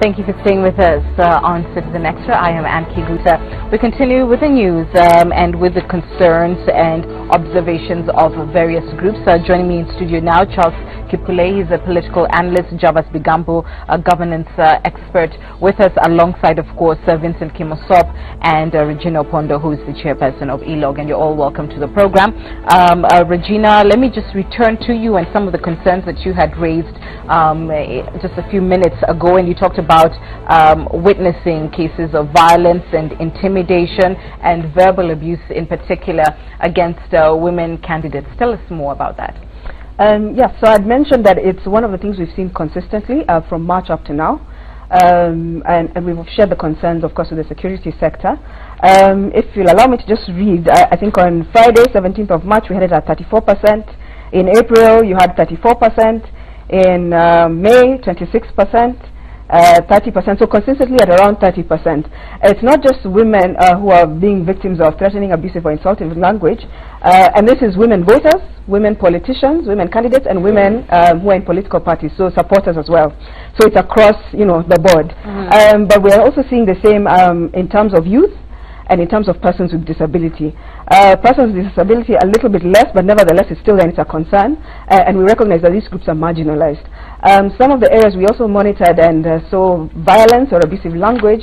Thank you for staying with us on Citizen Extra. I am Anne Kiguta. We continue with the news and with the concerns and observations of various groups. Joining me in studio now, Charles Kipule. He's a political analyst. Javas Bigambo, a governance expert, with us alongside, of course, Vincent Kimosop and Regina Opondo, who is the chairperson of ELOG. And you're all welcome to the program. Regina, let me just return to you and some of the concerns that you had raised just a few minutes ago, and you talked about witnessing cases of violence and intimidation and verbal abuse in particular against women candidates. Tell us more about that. Yes, so I'd mentioned that it's one of the things we've seen consistently from March up to now. And we've shared the concerns, of course, with the security sector. If you'll allow me to just read, I think on Friday, 17th of March, we had it at 34%. In April, you had 34%. In May, 26%. 30%, so consistently at around 30%. It's not just women who are being victims of threatening, abusive or insultive language, and this is women voters, women politicians, women candidates, and women who are in political parties, so supporters as well. So it's across, the board. But we are also seeing the same in terms of youth and in terms of persons with disability. Persons with disability a little bit less, but nevertheless it's still there, it's a concern, and we recognize that these groups are marginalized. Some of the areas we also monitored and saw violence or abusive language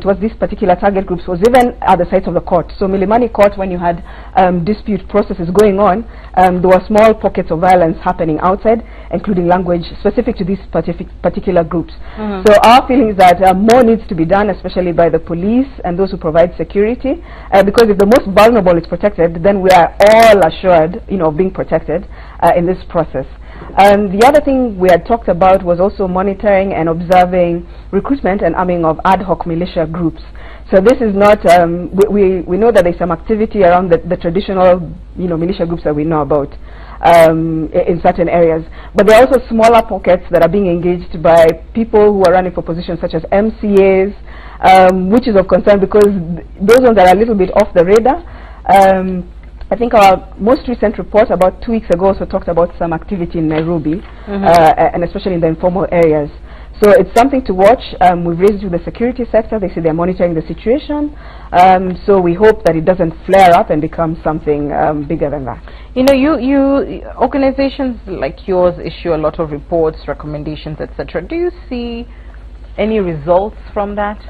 towards these particular target groups was even at the sites of the court. So Milimani Court, when you had dispute processes going on, there were small pockets of violence happening outside, including language specific to these particular groups. So our feeling is that more needs to be done, especially by the police and those who provide security, because if the most vulnerable is protected, then we are all assured, of being protected in this process. The other thing we had talked about was also monitoring and observing recruitment and arming of ad hoc militia groups. So this is not, we know that there's some activity around the traditional, militia groups that we know about in certain areas. But there are also smaller pockets that are being engaged by people who are running for positions such as MCAs, which is of concern because those ones are a little bit off the radar. I think our most recent report about 2 weeks ago also talked about some activity in Nairobi, and especially in the informal areas. So it's something to watch. We've raised it with the security sector. They say they're monitoring the situation. So we hope that it doesn't flare up and become something bigger than that. Organizations like yours issue a lot of reports, recommendations, etc. Do you see any results from that?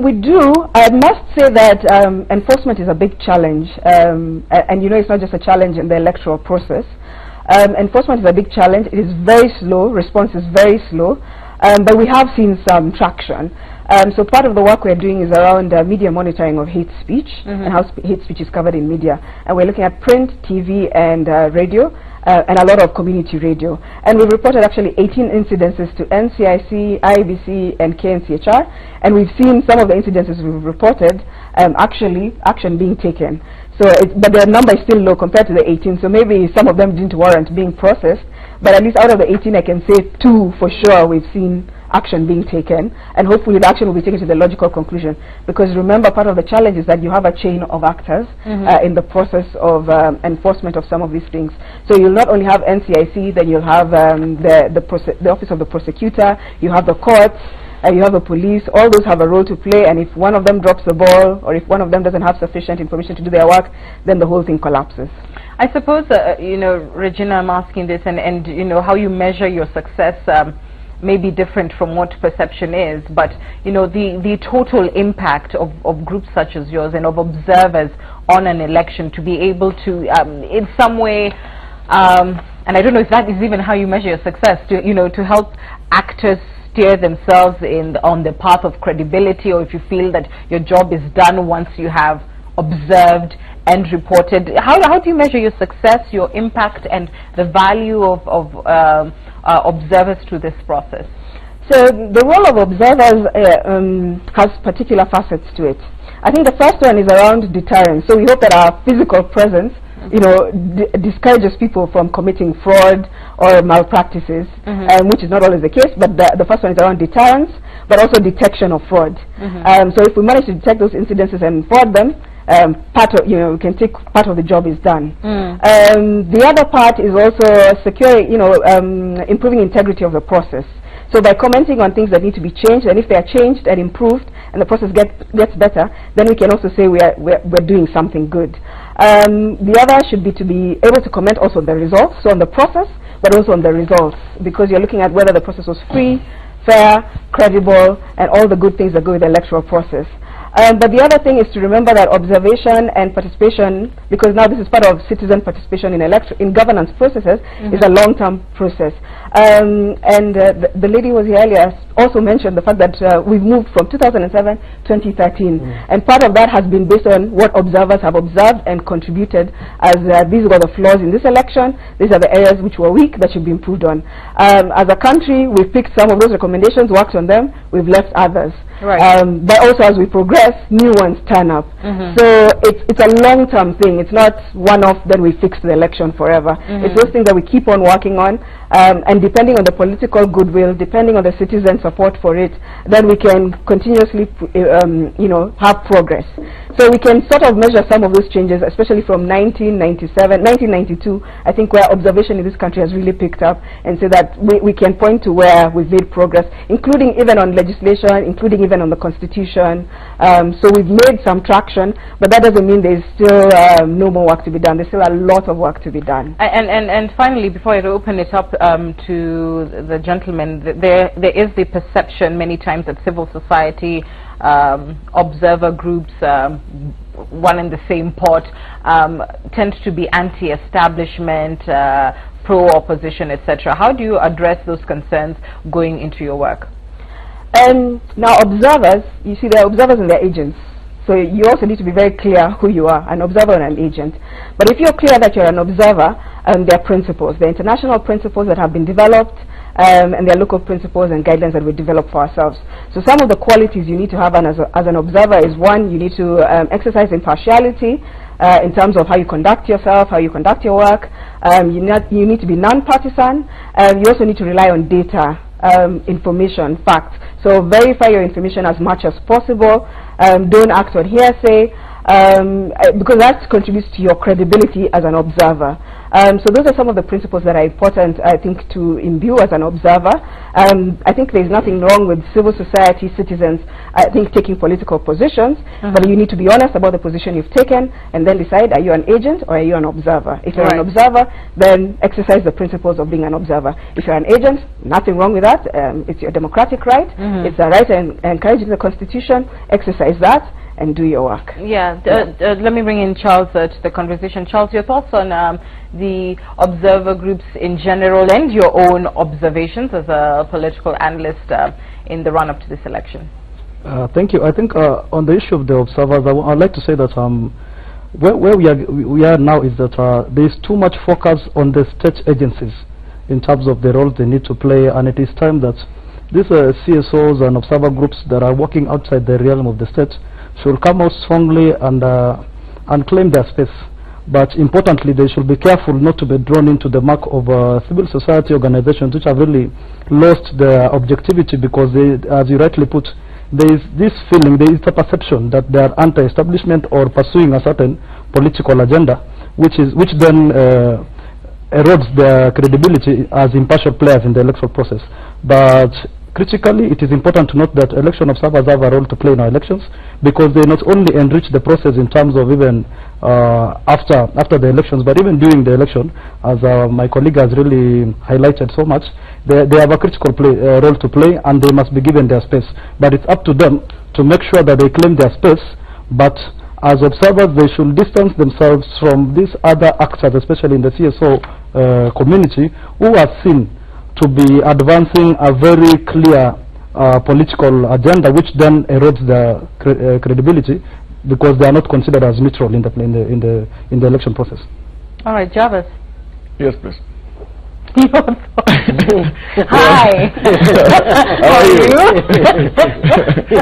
We do. I must say that enforcement is a big challenge, and it's not just a challenge in the electoral process. Enforcement is a big challenge. It is very slow. Response is very slow, but we have seen some traction. So part of the work we're doing is around media monitoring of hate speech and how hate speech is covered in media, and we're looking at print, TV, and radio. And a lot of community radio. And we've reported actually 18 incidences to NCIC, IBC, and KNCHR. And we've seen some of the incidences we've reported actually action being taken. So, but the number is still low compared to the 18. So maybe some of them didn't warrant being processed. But at least out of the 18, I can say 2 for sure we've seen action being taken, and hopefully the action will be taken to the logical conclusion. Because remember, part of the challenge is that you have a chain of actors in the process of enforcement of some of these things. So you'll not only have NCIC, then you'll have the Office of the Prosecutor, you have the courts, you have the police. All those have a role to play, and if one of them drops the ball, or if one of them doesn't have sufficient information to do their work, then the whole thing collapses. I suppose, Regina, I'm asking this, and how you measure your success may be different from what perception is, but the total impact of groups such as yours and of observers on an election to be able to in some way, and I don't know if that is even how you measure your success, to help actors steer themselves on the path of credibility, or if you feel that your job is done once you have observed and reported. How do you measure your success, your impact, and the value of observers through this process? So the role of observers has particular facets to it. I think the first one is around deterrence. So we hope that our physical presence discourages people from committing fraud or malpractices, which is not always the case, but the first one is around deterrence, but also detection of fraud. So if we manage to detect those incidences and forward them, we can take part of the job is done. The other part is also securing, improving integrity of the process. So by commenting on things that need to be changed, and if they are changed and improved and the process gets better, then we can also say we're doing something good. The other should be to be able to comment also on the results, so on the process, but also on the results, because you're looking at whether the process was free, fair, credible, and all the good things that go with the electoral process. But the other thing is to remember that observation and participation, because now this is part of citizen participation in governance processes, is a long-term process. The lady was here earlier also mentioned the fact that we've moved from 2007 to 2013, and part of that has been based on what observers have observed and contributed as these were the flaws in this election, these are the areas which were weak that should be improved on. As a country, we've picked some of those recommendations, worked on them, we've left others. Right. But also as we progress, new ones turn up. So it's a long-term thing. It's not one-off, then we fix the election forever. It's those things that we keep on working on, and depending on the political goodwill, depending on the citizen support for it, then we can continuously have progress. So we can sort of measure some of those changes, especially from 1992, I think, where observation in this country has really picked up, and say that we can point to where we've made progress, including even on legislation, including even on the constitution. So we've made some traction, but that doesn't mean there's still no more work to be done. There's still a lot of work to be done. And finally, before I open it up to the gentleman, there is the perception many times that civil society observer groups, one in the same pot, tend to be anti-establishment, pro-opposition, etc. How do you address those concerns going into your work? Now observers, you see, there are observers and there are agents. So you also need to be very clear who you are, an observer and an agent. But if you're clear that you're an observer, there are principles. There are international principles that have been developed, and there are local principles and guidelines that we develop for ourselves. So some of the qualities you need to have as an observer is, one, you need to exercise impartiality in terms of how you conduct yourself, how you conduct your work. You need to be non-partisan. You also need to rely on data, information, facts. So verify your information as much as possible. Don't act on hearsay, because that contributes to your credibility as an observer. So those are some of the principles that are important, I think, to imbue as an observer. I think there's nothing wrong with civil society citizens, I think, taking political positions, but you need to be honest about the position you've taken and then decide, are you an agent or are you an observer? If you're an observer, then exercise the principles of being an observer. If you're an agent, nothing wrong with that. It's your democratic right. It's a right encouraged in the Constitution. Exercise that and do your work. Let me bring in Charles to the conversation. Charles, your thoughts on the observer groups in general and your own observations as a political analyst in the run-up to this election? Thank you. I think on the issue of the observers, I'd like to say that where we are now is that there is too much focus on the state agencies in terms of the roles they need to play, and it is time that these CSOs and observer groups that are working outside the realm of the state should come out strongly and claim their space. But importantly, they should be careful not to be drawn into the mark of civil society organizations which have really lost their objectivity, because they, as you rightly put, there is this feeling, there is a perception that they are anti-establishment or pursuing a certain political agenda, which then erodes their credibility as impartial players in the electoral process. But critically, it is important to note that election observers have a role to play in our elections, because they not only enrich the process in terms of even after the elections, but even during the election, as my colleague has really highlighted so much, they have a critical role to play, and they must be given their space. But it's up to them to make sure that they claim their space, but as observers, they should distance themselves from these other actors, especially in the CSO community, who are seen to be advancing a very clear political agenda, which then erodes the credibility, because they are not considered as neutral in the election process. All right, Jarvis. Yes, please. Hi. How are you?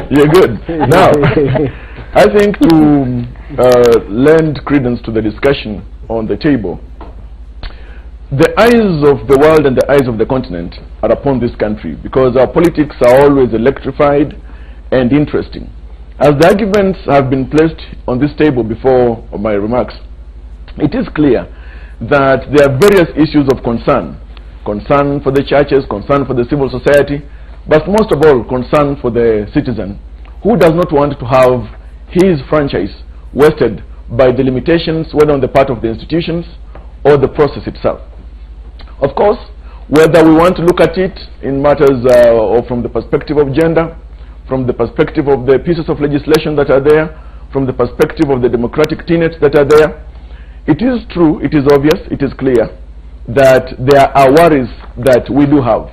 You're good. Now, I think to lend credence to the discussion on the table, the eyes of the world and the eyes of the continent are upon this country, because our politics are always electrified and interesting. As the arguments have been placed on this table before my remarks, it is clear that there are various issues of concern for the churches, concern for the civil society, but most of all concern for the citizen who does not want to have his franchise wasted by the limitations, whether on the part of the institutions or the process itself. Of course, whether we want to look at it in matters or from the perspective of gender, from the perspective of the pieces of legislation that are there, from the perspective of the democratic tenets that are there, it is true, it is obvious, it is clear that there are worries that we do have.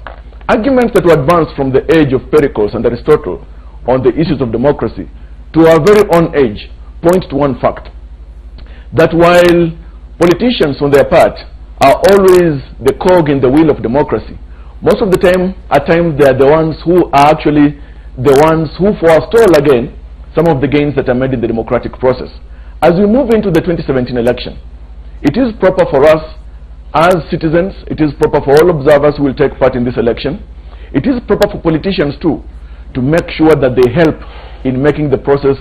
Arguments that were advanced from the age of Pericles and Aristotle on the issues of democracy to our very own age point to one fact, that while politicians on their part are always the cog in the wheel of democracy, most of the time, at times, they are the ones who are actually the ones who forestall again some of the gains that are made in the democratic process. As we move into the 2017 election, it is proper for us as citizens, it is proper for all observers who will take part in this election, it is proper for politicians too to make sure that they help in making the process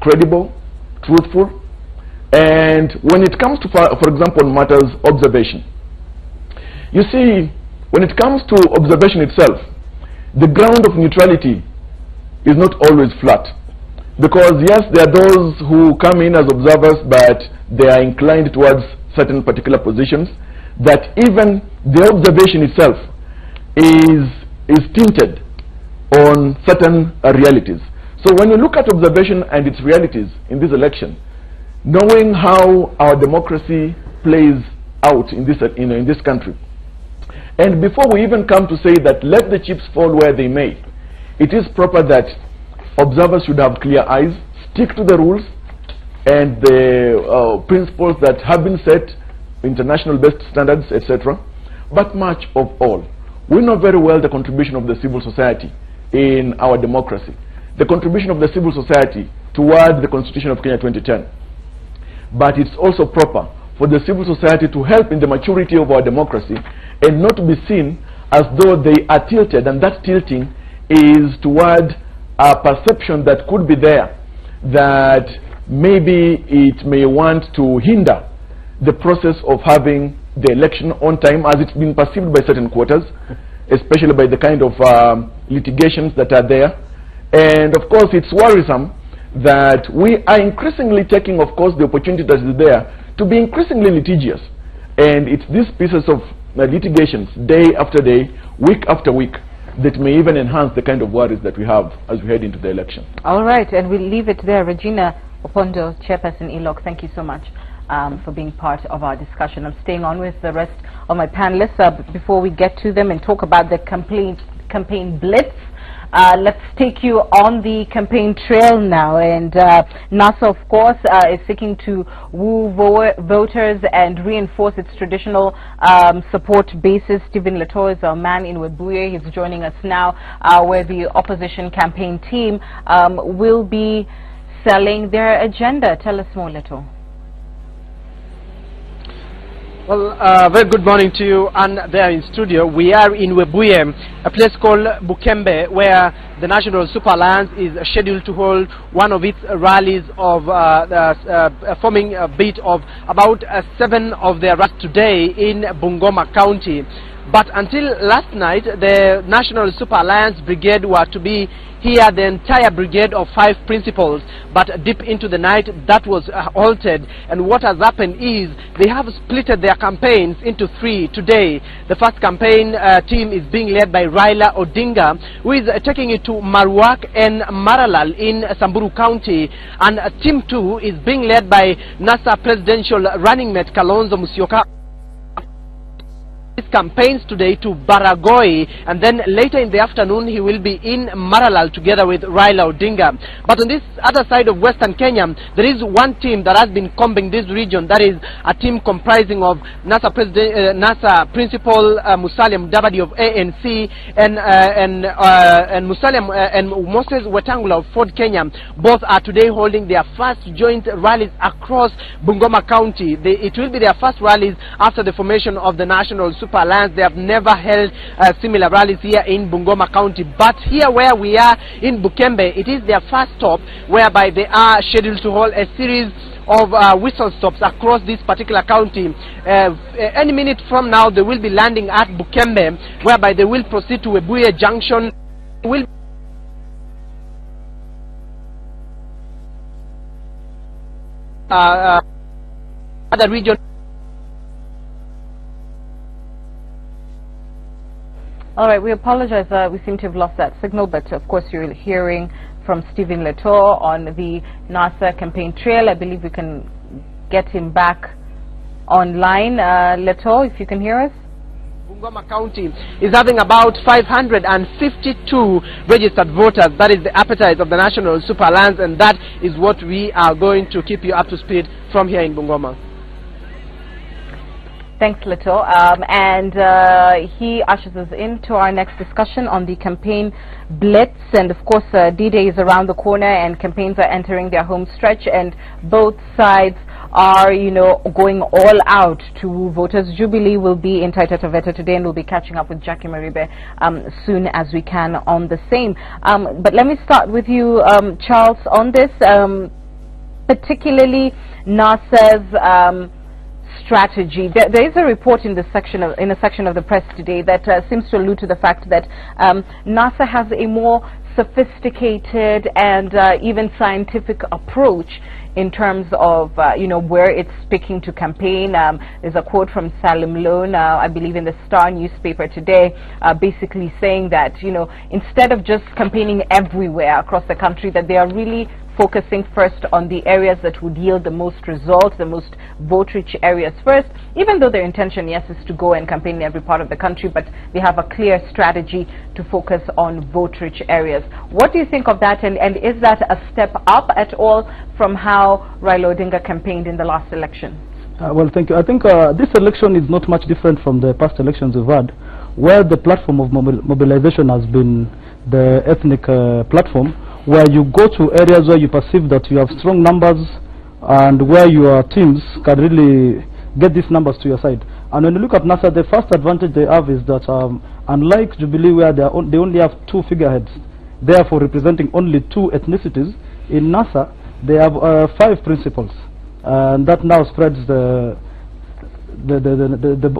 credible, truthful. And when it comes to, for example, matters observation, you see, when it comes to observation itself, the ground of neutrality is not always flat. Because yes, there are those who come in as observers, but they are inclined towards certain particular positions, that even the observation itself is tinted on certain realities. So when you look at observation and its realities in this election, knowing how our democracy plays out in this country, and before we even come to say that let the chips fall where they may, it is proper that observers should have clear eyes, stick to the rules and the principles that have been set, international best standards, etc. But much of all, we know very well the contribution of the civil society in our democracy, the contribution of the civil society toward the Constitution of Kenya 2010. But it's also proper for the civil society to help in the maturity of our democracy and not to be seen as though they are tilted, and that tilting is toward a perception that could be there that maybe it may want to hinder the process of having the election on time, as it's been perceived by certain quarters, especially by the kind of litigations that are there. And of course it's worrisome that we are increasingly taking, of course, the opportunity that is there to be increasingly litigious. And it's these pieces of litigations, day after day, week after week, that may even enhance the kind of worries that we have as we head into the election. All right, and we'll leave it there. Regina Opondo, Chairperson ELOC, thank you so much for being part of our discussion. I'm staying on with the rest of my panelists. Before we get to them and talk about the campaign blitz, let's take you on the campaign trail now. And NASA, of course, is seeking to woo voters and reinforce its traditional support basis. Stephen Leto is a man in Webuye. He's joining us now, where the opposition campaign team will be selling their agenda. Tell us more, Leto. Well, very good morning to you, and there in studio. We are in Webuye, a place called Bukembe, where the National Super Alliance is scheduled to hold one of its rallies of forming a bit of about 7 of their rallies today in Bungoma County. But until last night, the National Super Alliance Brigade were to be here, the entire brigade of 5 principals. But deep into the night, that was halted. And what has happened is they have splitted their campaigns into 3 today. The first campaign team is being led by Raila Odinga, who is taking it to Marwak and Maralal in Samburu County. And team 2 is being led by NASA presidential running mate Kalonzo Musyoka. His campaigns today to Baragoi, and then later in the afternoon he will be in Maralal together with Raila Odinga. But on this other side of Western Kenya, there is one team that has been combing this region. That is a team comprising of NASA principal Musalia Mudavadi of ANC and Moses Wetangula of Ford Kenya. Both are today holding their first joint rallies across Bungoma County. It will be their first rallies after the formation of the National Super Alliance. They have never held similar rallies here in Bungoma County. But here where we are in Bukembe, it is their first stop, whereby they are scheduled to hold a series of whistle stops across this particular county. Any minute from now, they will be landing at Bukembe, whereby they will proceed to Webuye Junction. Will other region. All right, we apologize. We seem to have lost that signal, but of course you're hearing from Stephen Leto on the NASA campaign trail. I believe we can get him back online. Leto, if you can hear us. Bungoma County is having about 552 registered voters. That is the appetite of the National Super Alliance, and that is what we are going to keep you up to speed from here in Bungoma. Thanks, Leto. He ushers us into our next discussion on the campaign blitz. And of course, D-Day is around the corner and campaigns are entering their home stretch, and both sides are, you know, going all out to woo voters. Jubilee will be in Taita Taveta today, and we'll be catching up with Jackie Maribe soon as we can on the same. But let me start with you, Charles, on this, particularly NASA's strategy. There is a report in a section of the press today that seems to allude to the fact that NASA has a more sophisticated and even scientific approach in terms of you know, where it's picking to campaign. There's a quote from Salim Lone, I believe in the Star newspaper today, basically saying that, you know, instead of just campaigning everywhere across the country, that they are really focusing first on the areas that would yield the most results, the most vote-rich areas first, even though their intention, yes, is to go and campaign in every part of the country, but they have a clear strategy to focus on vote-rich areas. What do you think of that, and is that a step up at all from how Raila Odinga campaigned in the last election? Well, thank you. I think this election is not much different from the past elections we've had, where the platform of mobilization has been the ethnic platform, where you go to areas where you perceive that you have strong numbers and where your teams can really get these numbers to your side. And when you look at NASA, the first advantage they have is that unlike Jubilee, where they only have 2 figureheads, therefore representing only 2 ethnicities, in NASA they have 5 principals, and that now spreads the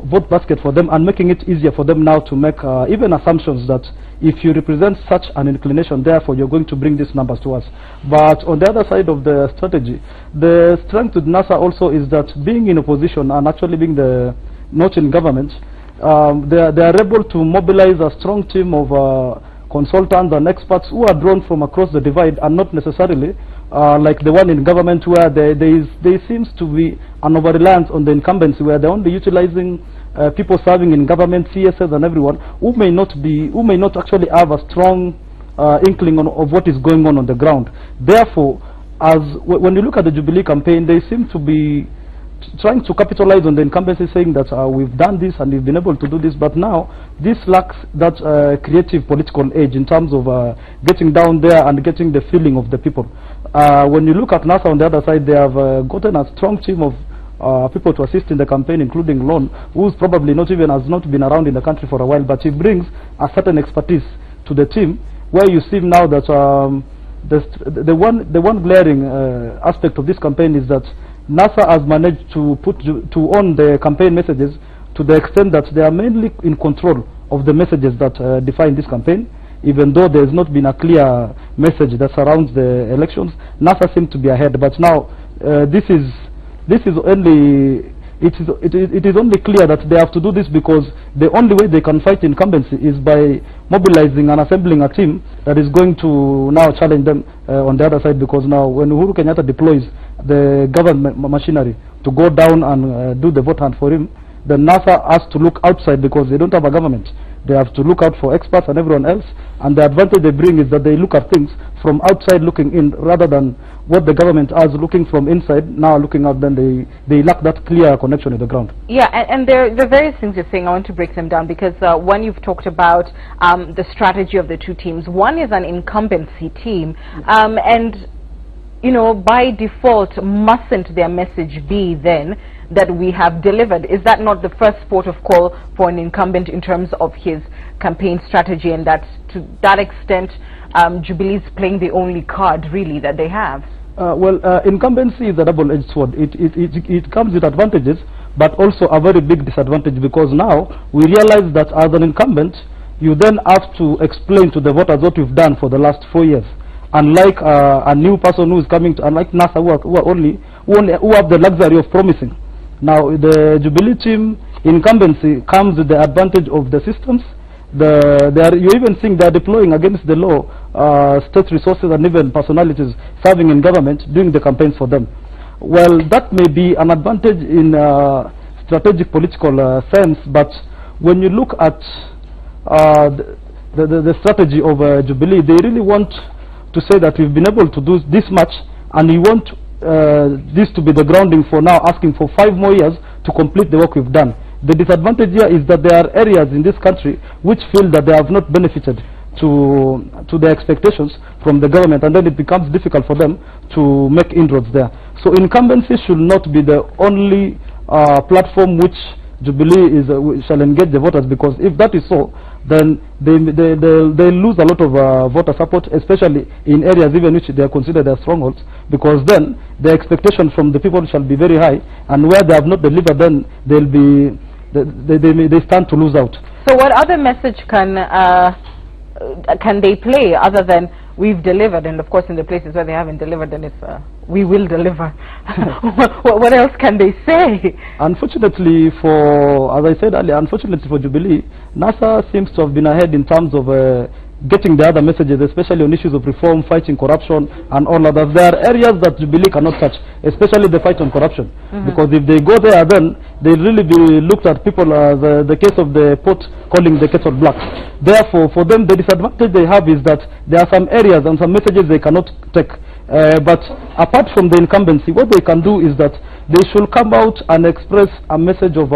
vote basket for them, and making it easier for them now to make even assumptions that if you represent such an inclination, therefore you're going to bring these numbers to us. But on the other side of the strategy, the strength with NASA also is that being in opposition and actually being not in government, they are able to mobilize a strong team of consultants and experts who are drawn from across the divide, and not necessarily like the one in government, where there seems to be an over-reliance on the incumbency, where they're only utilizing people serving in government, CSS and everyone, who may not actually have a strong inkling of what is going on the ground. Therefore, when you look at the Jubilee campaign, they seem to be trying to capitalize on the incumbency, saying that we've done this and we've been able to do this, but now this lacks that creative political edge in terms of getting down there and getting the feeling of the people. When you look at NASA on the other side, they have gotten a strong team of people to assist in the campaign, including Lone, who's probably has not been around in the country for a while, but he brings a certain expertise to the team, where you see now that the one glaring aspect of this campaign is that NASA has managed to own the campaign messages to the extent that they are mainly in control of the messages that define this campaign. Even though there has not been a clear message that surrounds the elections, NASA seems to be ahead. But now it is only clear that they have to do this because the only way they can fight incumbency is by mobilizing and assembling a team that is going to now challenge them on the other side. Because now when Uhuru Kenyatta deploys the government machinery to go down and do the vote hunt for him, then NASA has to look outside because they don't have a government. They have to look out for experts and everyone else, and the advantage they bring is that they look at things from outside looking in, rather than what the government has looking from inside, now looking out. Then they lack that clear connection with the ground. Yeah, and there are various things you're saying. I want to break them down because one, you've talked about the strategy of the 2 teams. One is an incumbency team, and you know, by default, mustn't their message be then that we have delivered? Is that not the first port of call for an incumbent in terms of his campaign strategy, and that to that extent Jubilee's playing the only card really that they have? Incumbency is a double-edged sword. It comes with advantages, but also a very big disadvantage, because now we realize that as an incumbent, you then have to explain to the voters what you've done for the last 4 years. Unlike a new person who is coming to, unlike NASA, who have the luxury of promising. Now, the Jubilee team incumbency comes with the advantage of the systems. You're even seeing they're deploying against the law state resources and even personalities serving in government, doing the campaigns for them. Well, that may be an advantage in strategic political sense, but when you look at the strategy of Jubilee, they really want to say that we've been able to do this much, and we want this to be the grounding for now asking for 5 more years to complete the work we've done. The disadvantage here is that there are areas in this country which feel that they have not benefited to their expectations from the government, and then it becomes difficult for them to make inroads there. So incumbency should not be the only platform which Jubilee shall engage the voters, because if that is so, then they lose a lot of voter support, especially in areas even which they are considered as strongholds, because then the expectation from the people shall be very high, and where they have not delivered, then they'll be they stand to lose out. So what other message can they play other than we've delivered, and of course in the places where they haven't delivered, then it's we will deliver? What else can they say? Unfortunately for, as I said earlier, unfortunately for Jubilee, NASA seems to have been ahead in terms of getting the other messages, especially on issues of reform, fighting corruption and all others. There are areas that Jubilee cannot touch, especially the fight on corruption, because if they go there, then they'll really be looked at people as the case of the pot calling the kettle black. Therefore, for them, the disadvantage they have is that there are some areas and some messages they cannot take. But apart from the incumbency, what they can do is that they should come out and express a message of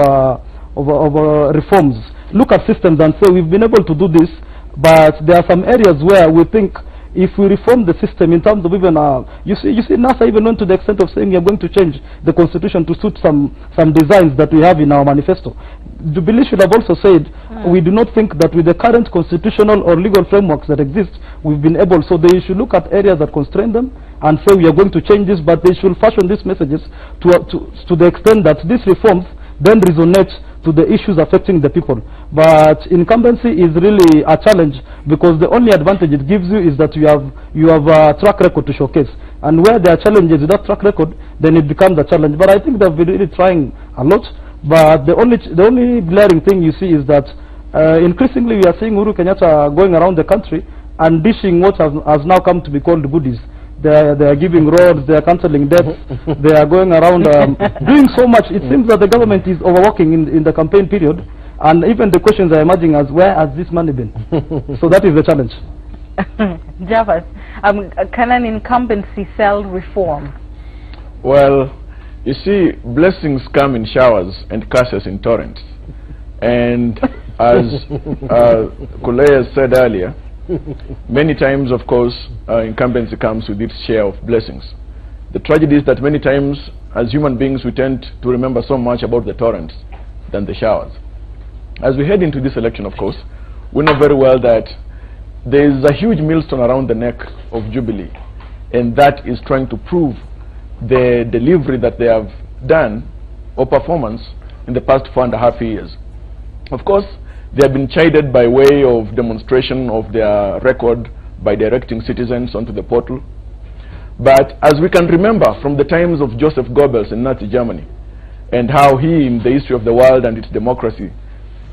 reforms. Look at systems and say, we've been able to do this, but there are some areas where we think if we reform the system in terms of even, you see NASA even went to the extent of saying we are going to change the constitution to suit some designs that we have in our manifesto. Jubilee should have also said, we do not think that with the current constitutional or legal frameworks that exist, we've been able, so they should look at areas that constrain them and say we are going to change this, but they should fashion these messages to the extent that these reforms then resonate to the issues affecting the people. But incumbency is really a challenge, because the only advantage it gives you is that you have a track record to showcase, and where there are challenges with that track record, then it becomes a challenge. But I think they've been really trying a lot. But the only glaring thing you see is that increasingly we are seeing Uhuru Kenyatta going around the country and dishing what has now come to be called goodies. They are giving roads, they are cancelling debts, they are going around doing so much. It seems that the government is overworking in the campaign period, and even the questions are emerging as, where has this money been? So that is the challenge. Javas, can an incumbency sell reform? Well, you see, blessings come in showers and curses in torrents. And as Kulea said earlier, many times, of course, incumbency comes with its share of blessings. The tragedy is that many times, as human beings, we tend to remember so much about the torrents than the showers. As we head into this election, of course, we know very well that there is a huge millstone around the neck of Jubilee, and that is trying to prove the delivery that they have done, or performance, in the past 4.5 years. Of course, they have been chided by way of demonstration of their record by directing citizens onto the portal. But as we can remember from the times of Joseph Goebbels in Nazi Germany, and how he, in the history of the world and its democracy,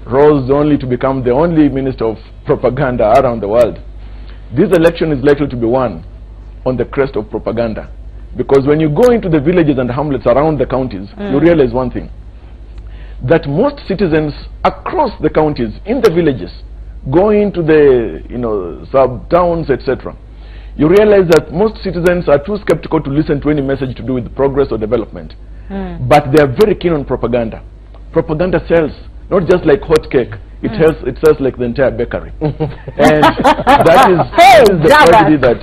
rose only to become the only minister of propaganda around the world, this election is likely to be won on the crest of propaganda. Because when you go into the villages and hamlets around the counties, you realize one thing, that most citizens across the counties, in the villages, going to the sub-towns, etc., you realize that most citizens are too skeptical to listen to any message to do with progress or development. But they are very keen on propaganda. Propaganda sells, not just like hot cake, it sells like the entire bakery. And that is the tragedy that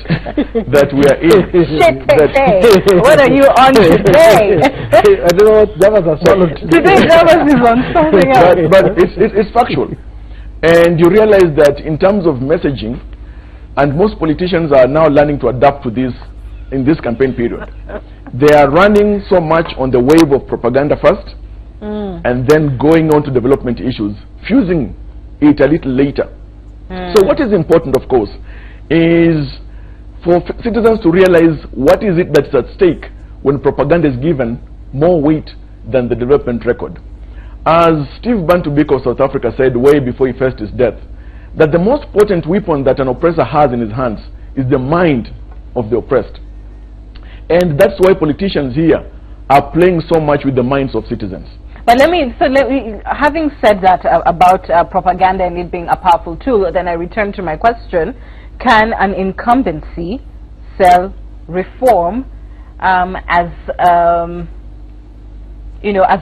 we are in. What are you on today? I don't know what Javas has swallowed. Today Javas is on something else. But it's factual. And you realize that in terms of messaging, and most politicians are now learning to adapt to this in this campaign period. They are running so much on the wave of propaganda first, and then going on to development issues, fusing it a little later. So what is important, of course, is for citizens to realize what is it that's at stake when propaganda is given more weight than the development record. As Steve Bantu Biko of South Africa said way before he faced his death, that the most potent weapon that an oppressor has in his hands is the mind of the oppressed. And that's why politicians here are playing so much with the minds of citizens. But having said that about propaganda and it being a powerful tool, then I return to my question: can an incumbency sell reform as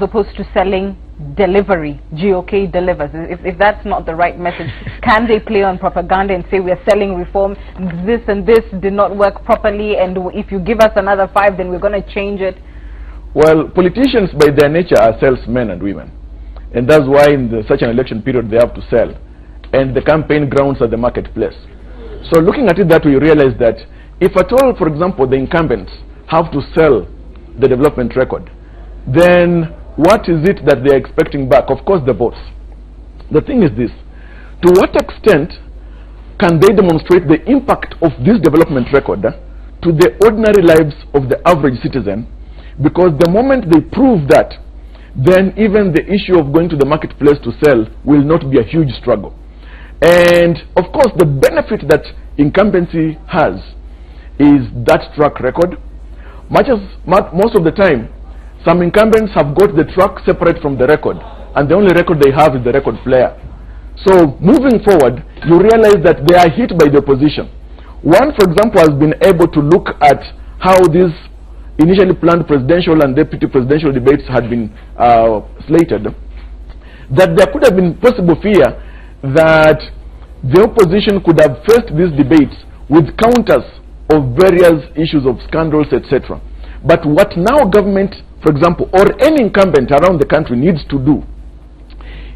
opposed to selling delivery? GOK delivers. If that's not the right message, can they play on propaganda and say we are selling reform, this and this did not work properly, and if you give us another 5 then we're going to change it? Well, politicians by their nature are salesmen and women, and that's why in such an election period they have to sell, and the campaign grounds are the marketplace. So looking at it that way, you realize that if at all, for example, the incumbents have to sell the development record, then what is it that they are expecting back? Of course, the votes. The thing is this: to what extent can they demonstrate the impact of this development record to the ordinary lives of the average citizen? Because the moment they prove that, then even the issue of going to the marketplace to sell will not be a huge struggle. And of course, the benefit that incumbency has is that track record. Most of the time, some incumbents have got the track separate from the record, and the only record they have is the record player. So moving forward, you realize that they are hit by the opposition. One, for example, has been able to look at how these initially planned presidential and deputy presidential debates had been slated, that there could have been possible fear that the opposition could have faced these debates with counters of various issues of scandals, etc. But what now government, for example, or any incumbent around the country needs to do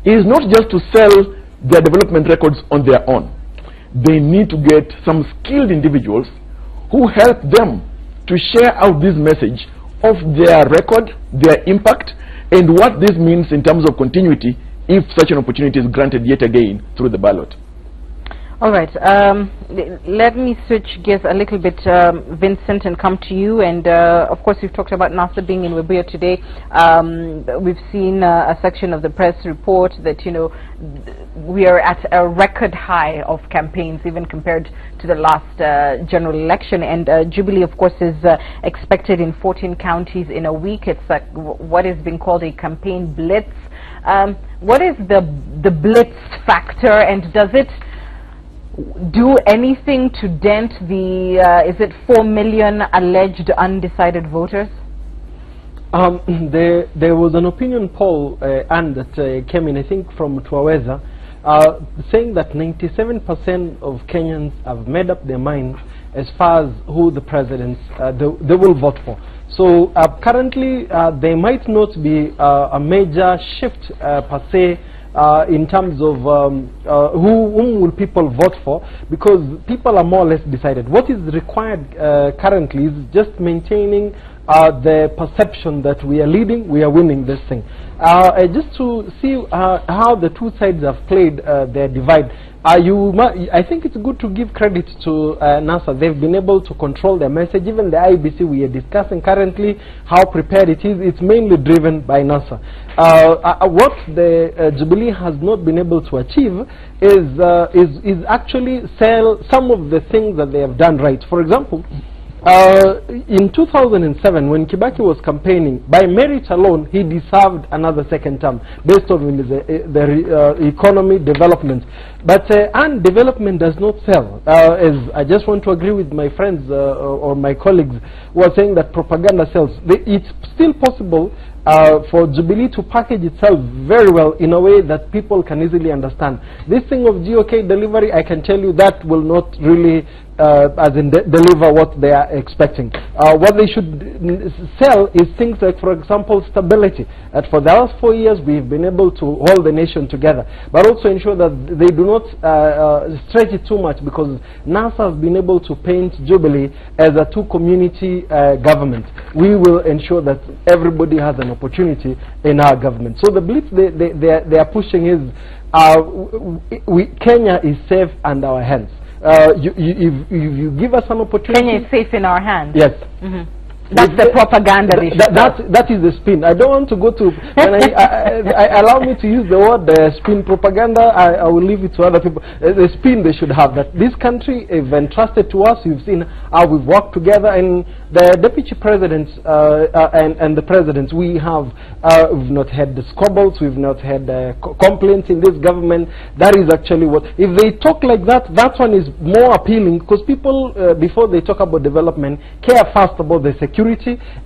is not just to sell their development records on their own. They need to get some skilled individuals who help them to share out this message of their record, their impact, and what this means in terms of continuity if such an opportunity is granted yet again through the ballot. All right. Let me switch gears a little bit, Vincent, and come to you. And of course, we've talked about NASA being in Webuye today. We've seen a section of the press report that, we are at a record high of campaigns, even compared to the last general election. And Jubilee, of course, is expected in 14 counties in a week. It's like what is being called a campaign blitz. What is the blitz factor, and does it do anything to dent the, is it 4 million alleged undecided voters? There was an opinion poll that came in, I think, from Twaweza, saying that 97% of Kenyans have made up their minds as far as who the presidents they will vote for. So currently there might not be a major shift per se in terms of whom will people vote for, because people are more or less decided. What is required currently is just maintaining the perception that we are leading, we are winning this thing. Just to see how the two sides have played their divide. I think it's good to give credit to NASA. They've been able to control their message. Even the IBC we are discussing currently, how prepared it is, it's mainly driven by NASA. What the Jubilee has not been able to achieve is actually sell some of the things that they have done right. For example, in 2007, when Kibaki was campaigning, by merit alone, he deserved another second term based on the economy development. But and development does not sell. As I just want to agree with my friends or my colleagues who are saying that propaganda sells. It's still possible for Jubilee to package itself very well in a way that people can easily understand. This thing of GOK delivery, I can tell you that will not really deliver what they are expecting. What they should sell is things like, for example, stability. That for the last 4 years we've been able to hold the nation together, but also ensure that they do not stretch it too much, because NASA has been able to paint Jubilee as a two-community government. We will ensure that everybody has an opportunity in our government. So the belief they are pushing is Kenya is safe under our hands. If you give us an opportunity, Kenya is safe in our hands. Yes. That's the propaganda they should that is the spin. I don't want to go to, when allow me to use the word spin propaganda, I will leave it to other people. The spin they should have, that this country is entrusted to us. You've seen how we've worked together, and the deputy presidents and the presidents, we've not had the squabbles, we've not had complaints in this government. That is actually what, if they talk like that, that one is more appealing, because people, before they talk about development, care first about the security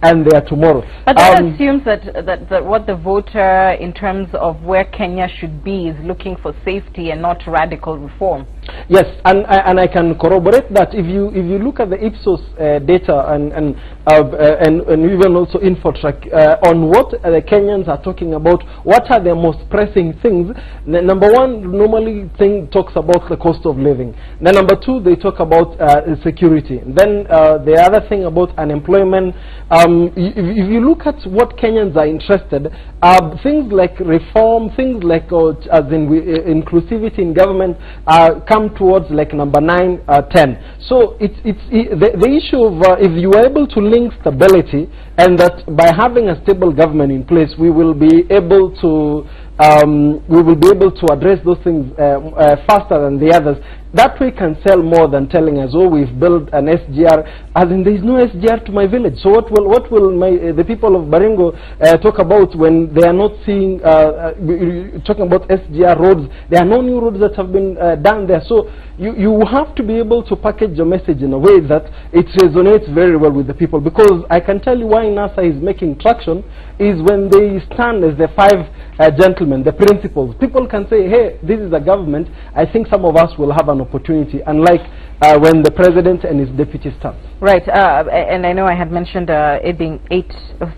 and their tomorrow. But that assumes that what the voter, in terms of where Kenya should be, is looking for safety and not radical reform. Yes, and I can corroborate that. If you look at the Ipsos data and even also Infotrack on what the Kenyans are talking about, what are their most pressing things? The number one normally talks about the cost of living. The number two, they talk about security. Then the other thing about unemployment. If you look at what Kenyans are interested, things like reform, things like as in inclusivity in government come towards like number 9, 10. So the issue of if you are able to link stability, and that by having a stable government in place, we will be able to address those things faster than the others. That way can sell more than telling us, oh, we've built an SGR, as in there is no SGR to my village. So what will the people of Baringo talk about when they are not seeing, talking about SGR roads? There are no new roads that have been done there. So you have to be able to package your message in a way that it resonates very well with the people. Because I can tell you why NASA is making traction is when they stand as the 5 gentlemen, the principals. People can say, hey, this is a government. I think some of us will have an opportunity, unlike when the president and his deputy stand. Right, and I know I had mentioned it being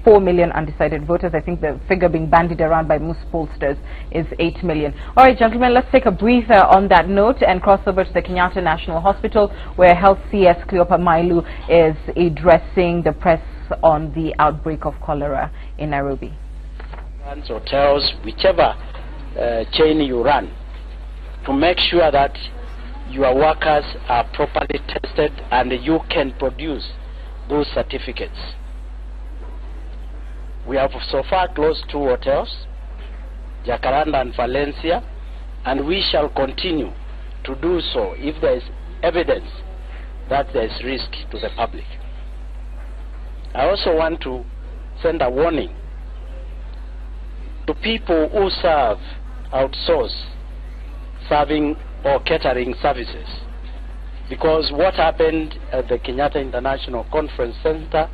4 million undecided voters. I think the figure being bandied around by most pollsters is 8 million. All right, gentlemen, let's take a breather on that note and cross over to the Kenyatta National Hospital, where Health CS Cleopa Mailu is addressing the press on the outbreak of cholera in Nairobi. Hotels, whichever chain you run, to make sure that your workers are properly tested and you can produce those certificates. We have so far closed 2 hotels, Jacaranda and Valencia, and we shall continue to do so if there is evidence that there is risk to the public. I also want to send a warning to people who serve outsource serving or catering services, because what happened at the Kenyatta International Conference Center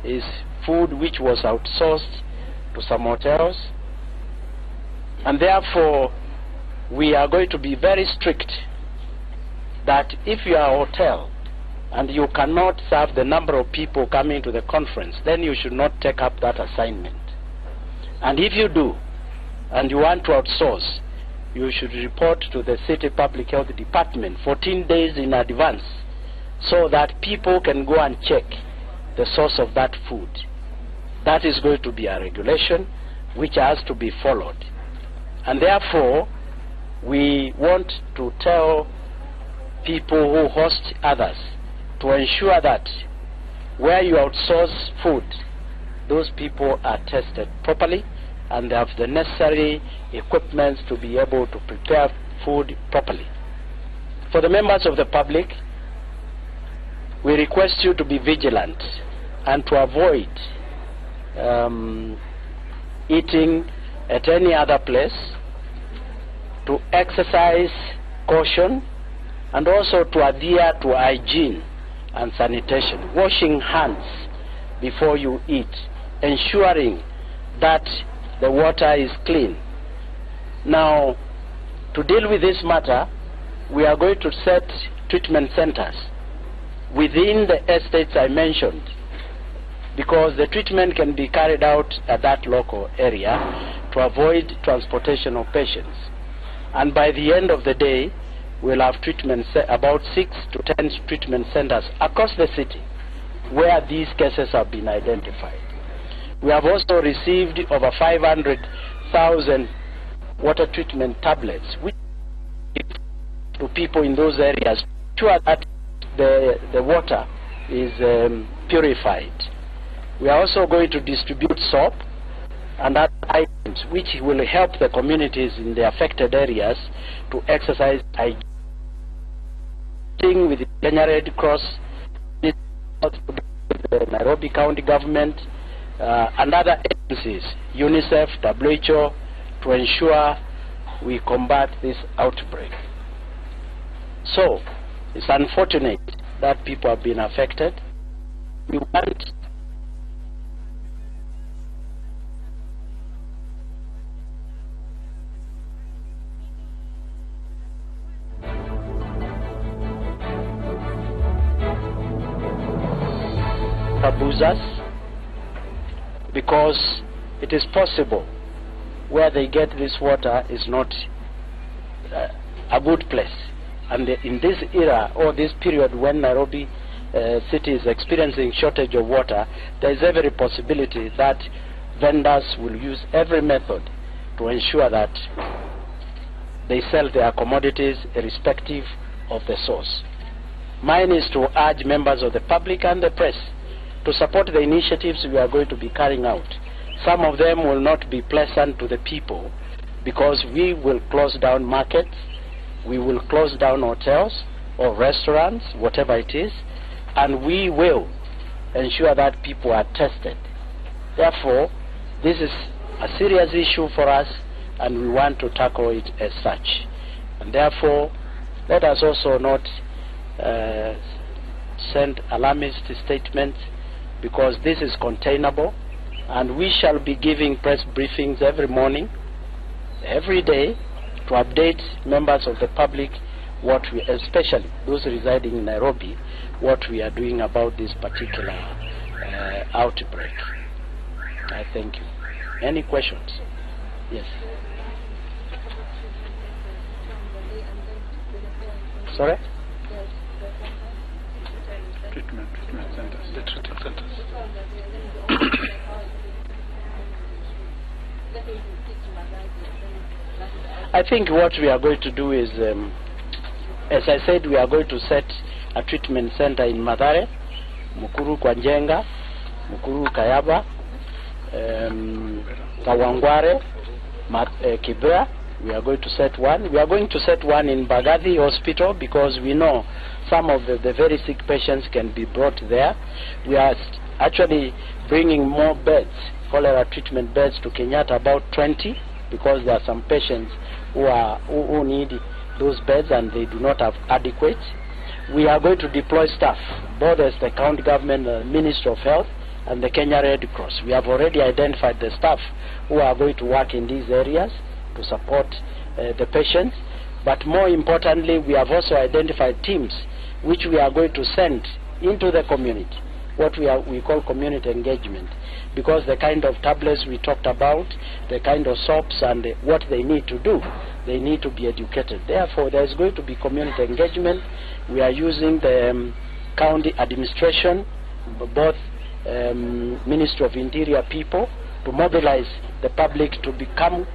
is food which was outsourced to some hotels, and therefore we are going to be very strict that if you are a hotel and you cannot serve the number of people coming to the conference, then you should not take up that assignment. And if you do and you want to outsource, you should report to the City Public Health Department 14 days in advance, so that people can go and check the source of that food. That is going to be a regulation which has to be followed. And therefore, we want to tell people who host others to ensure that where you outsource food, those people are tested properly and they have the necessary equipment to be able to prepare food properly. For the members of the public, we request you to be vigilant and to avoid eating at any other place, to exercise caution, and also to adhere to hygiene and sanitation, washing hands before you eat, ensuring that the water is clean. Now, to deal with this matter, we are going to set treatment centers within the estates I mentioned, because the treatment can be carried out at that local area to avoid transportation of patients. And by the end of the day, we'll have about 6 to 10 treatment centers across the city where these cases have been identified. We have also received over 500,000 water treatment tablets, which to people in those areas, sure that the water is purified. We are also going to distribute soap and other items which will help the communities in the affected areas to exercise hygiene. With the Kenya Red Cross, the Nairobi County government, and other agencies, UNICEF, WHO, to ensure we combat this outbreak. So, it's unfortunate that people have been affected. We want abusers, because it is possible where they get this water is not a good place. And in this era or this period when Nairobi city is experiencing shortage of water, there is every possibility that vendors will use every method to ensure that they sell their commodities irrespective of the source. Mine is to urge members of the public and the press to support the initiatives we are going to be carrying out. Some of them will not be pleasant to the people, because we will close down markets, we will close down hotels or restaurants, whatever it is, and we will ensure that people are tested. Therefore, this is a serious issue for us, and we want to tackle it as such. And therefore, let us also not send alarmist statements, because this is containable, and we shall be giving press briefings every morning, every day, to update members of the public what we, especially those residing in Nairobi, what we are doing about this particular outbreak. I thank you. Any questions? Yes. Sorry? Treatment centers. The treatment centers. I think what we are going to do is, as I said, we are going to set a treatment center in Mathare, Mukuru kwa Njenga, Mukuru Kayaba, Kawangware, Kibera. We are going to set one. We are going to set one in Bagathi Hospital, because we know some of the very sick patients can be brought there. We are actually bringing more beds, cholera treatment beds, to Kenyatta, about 20, because there are some patients who need those beds and they do not have adequate. We are going to deploy staff, both as the county government, Ministry of Health, and the Kenya Red Cross. We have already identified the staff who are going to work in these areas to support the patients. But more importantly, we have also identified teams which we are going to send into the community, what we call community engagement, because the kind of tablets we talked about, the kind of soaps and what they need to do, they need to be educated. Therefore, there is going to be community engagement. We are using the county administration, both Ministry of Interior people, to mobilize the public to become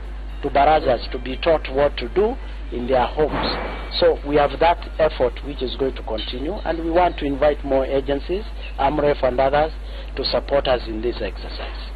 to barazas, to be taught what to do in their homes. So we have that effort which is going to continue, and we want to invite more agencies, AMREF and others, to support us in this exercise.